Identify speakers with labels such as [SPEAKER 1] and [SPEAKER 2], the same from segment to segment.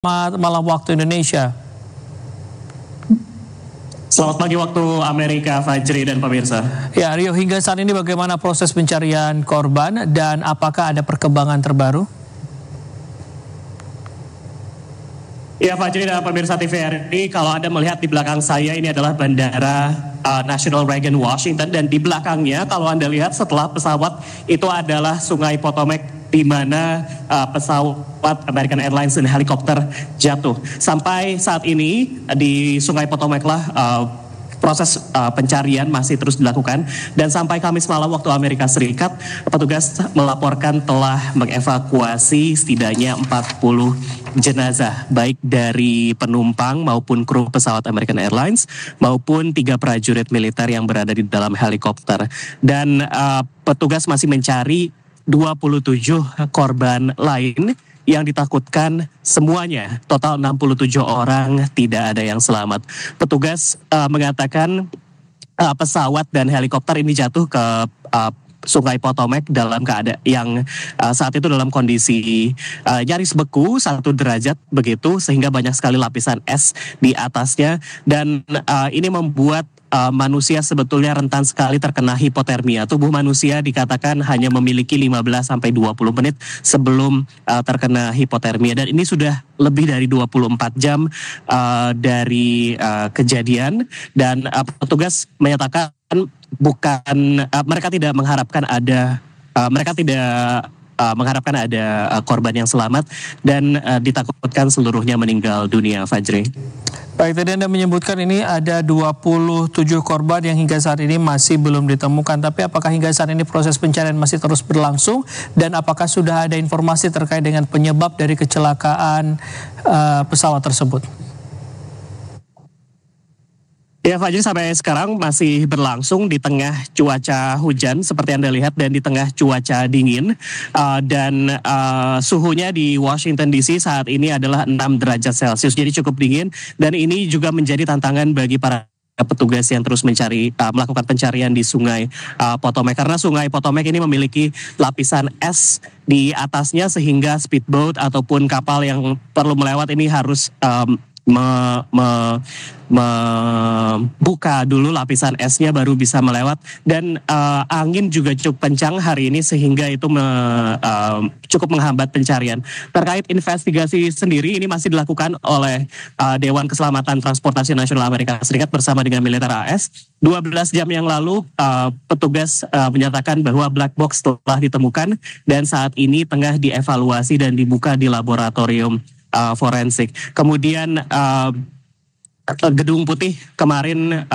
[SPEAKER 1] Selamat malam waktu Indonesia.
[SPEAKER 2] Selamat pagi waktu Amerika, Fajri dan pemirsa.
[SPEAKER 1] Ya, Rio, hingga saat ini bagaimana proses pencarian korban dan apakah ada perkembangan terbaru?
[SPEAKER 2] Ya, Fajri dan pemirsa TVRI, kalau Anda melihat di belakang saya ini adalah Bandara National Reagan Washington, dan di belakangnya kalau Anda lihat setelah pesawat itu adalah Sungai Potomac, di mana pesawat American Airlines dan helikopter jatuh. Sampai saat ini di Sungai Potomac lah proses pencarian masih terus dilakukan, dan sampai Kamis malam waktu Amerika Serikat, petugas melaporkan telah mengevakuasi setidaknya 40 jenazah, baik dari penumpang maupun kru pesawat American Airlines maupun 3 prajurit militer yang berada di dalam helikopter. Dan petugas masih mencari 27 korban lain yang ditakutkan semuanya, total 67 orang, tidak ada yang selamat. Petugas mengatakan pesawat dan helikopter ini jatuh ke Sungai Potomac dalam keadaan yang saat itu dalam kondisi nyaris beku 1 derajat begitu, sehingga banyak sekali lapisan es di atasnya, dan ini membuat manusia sebetulnya rentan sekali terkena hipotermia. Tubuh manusia dikatakan hanya memiliki 15 sampai 20 menit sebelum terkena hipotermia, dan ini sudah lebih dari 24 jam dari kejadian, dan petugas menyatakan mereka tidak mengharapkan ada korban yang selamat, dan ditakutkan seluruhnya meninggal dunia, Fajri.
[SPEAKER 1] Baik, tadi Anda menyebutkan ini ada 27 korban yang hingga saat ini masih belum ditemukan. Tapi apakah hingga saat ini proses pencarian masih terus berlangsung? Dan apakah sudah ada informasi terkait dengan penyebab dari kecelakaan pesawat tersebut?
[SPEAKER 2] Ya, Fajri, sampai sekarang masih berlangsung di tengah cuaca hujan seperti Anda lihat, dan di tengah cuaca dingin, dan suhunya di Washington DC saat ini adalah 6 derajat Celcius, jadi cukup dingin, dan ini juga menjadi tantangan bagi para petugas yang terus melakukan pencarian di Sungai Potomac, karena Sungai Potomac ini memiliki lapisan es di atasnya, sehingga speedboat ataupun kapal yang perlu melewat ini harus membuka dulu lapisan esnya baru bisa melewat, dan angin juga cukup kencang hari ini sehingga itu cukup menghambat pencarian. Terkait investigasi sendiri ini masih dilakukan oleh Dewan Keselamatan Transportasi Nasional Amerika Serikat bersama dengan militer AS. 12 jam yang lalu petugas menyatakan bahwa black box telah ditemukan dan saat ini tengah dievaluasi dan dibuka di laboratorium forensik. Kemudian Gedung Putih kemarin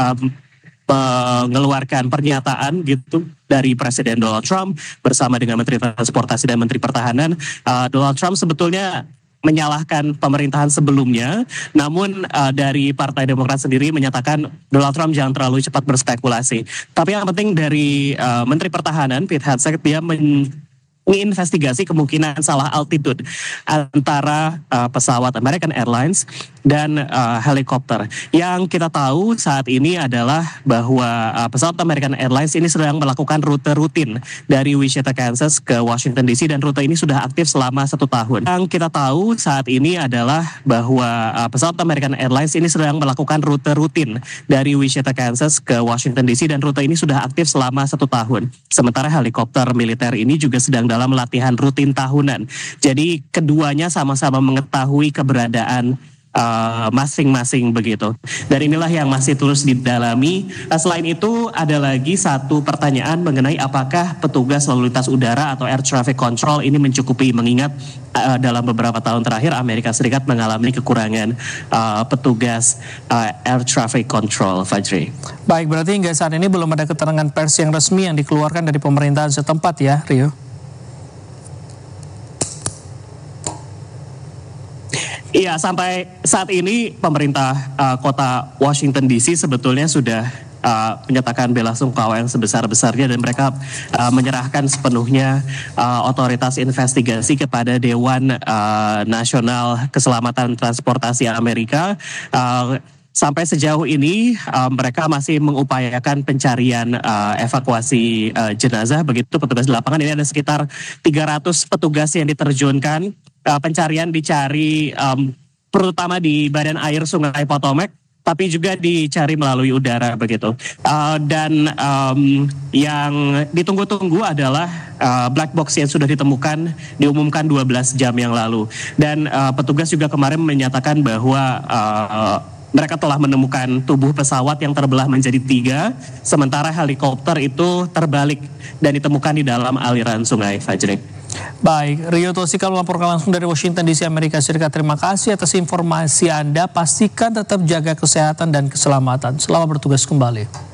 [SPEAKER 2] mengeluarkan pernyataan gitu dari Presiden Donald Trump bersama dengan Menteri Transportasi dan Menteri Pertahanan. Donald Trump sebetulnya menyalahkan pemerintahan sebelumnya, namun dari Partai Demokrat sendiri menyatakan Donald Trump jangan terlalu cepat berspekulasi. Tapi yang penting dari Menteri Pertahanan Pete Hegseth, dia menginvestigasi kemungkinan salah altitude antara pesawat American Airlines dan helikopter. Yang kita tahu saat ini adalah bahwa pesawat American Airlines ini sedang melakukan rute rutin dari Wichita, Kansas ke Washington DC, dan rute ini sudah aktif selama 1 tahun. Yang kita tahu saat ini adalah bahwa pesawat American Airlines ini sedang melakukan rute rutin dari Wichita, Kansas ke Washington DC, dan rute ini sudah aktif selama 1 tahun. Sementara helikopter militer ini juga sedang dalam latihan rutin tahunan. Jadi keduanya sama-sama mengetahui keberadaan masing-masing begitu. Dan inilah yang masih terus didalami. Selain itu ada lagi satu pertanyaan mengenai apakah petugas lalu lintas udara atau air traffic control ini mencukupi, mengingat dalam beberapa tahun terakhir Amerika Serikat mengalami kekurangan petugas air traffic control, Fajri.
[SPEAKER 1] Baik, berarti hingga saat ini belum ada keterangan pers yang resmi yang dikeluarkan dari pemerintahan setempat ya, Rio?
[SPEAKER 2] Iya, sampai saat ini pemerintah kota Washington DC sebetulnya sudah menyatakan bela sungkawa yang sebesar-besarnya, dan mereka menyerahkan sepenuhnya otoritas investigasi kepada Dewan Nasional Keselamatan Transportasi Amerika. Sampai sejauh ini mereka masih mengupayakan pencarian evakuasi jenazah. Begitu petugas di lapangan ini ada sekitar 300 petugas yang diterjunkan. Pencarian dicari terutama di badan air Sungai Potomac, tapi juga dicari melalui udara begitu. Dan yang ditunggu-tunggu adalah black box yang sudah ditemukan, diumumkan 12 jam yang lalu. Dan petugas juga kemarin menyatakan bahwa mereka telah menemukan tubuh pesawat yang terbelah menjadi 3, sementara helikopter itu terbalik dan ditemukan di dalam aliran sungai, Fajri.
[SPEAKER 1] Baik, Rio Tosikal melaporkan langsung dari Washington DC, Amerika Serikat. Terima kasih atas informasi Anda. Pastikan tetap jaga kesehatan dan keselamatan. Selamat bertugas kembali.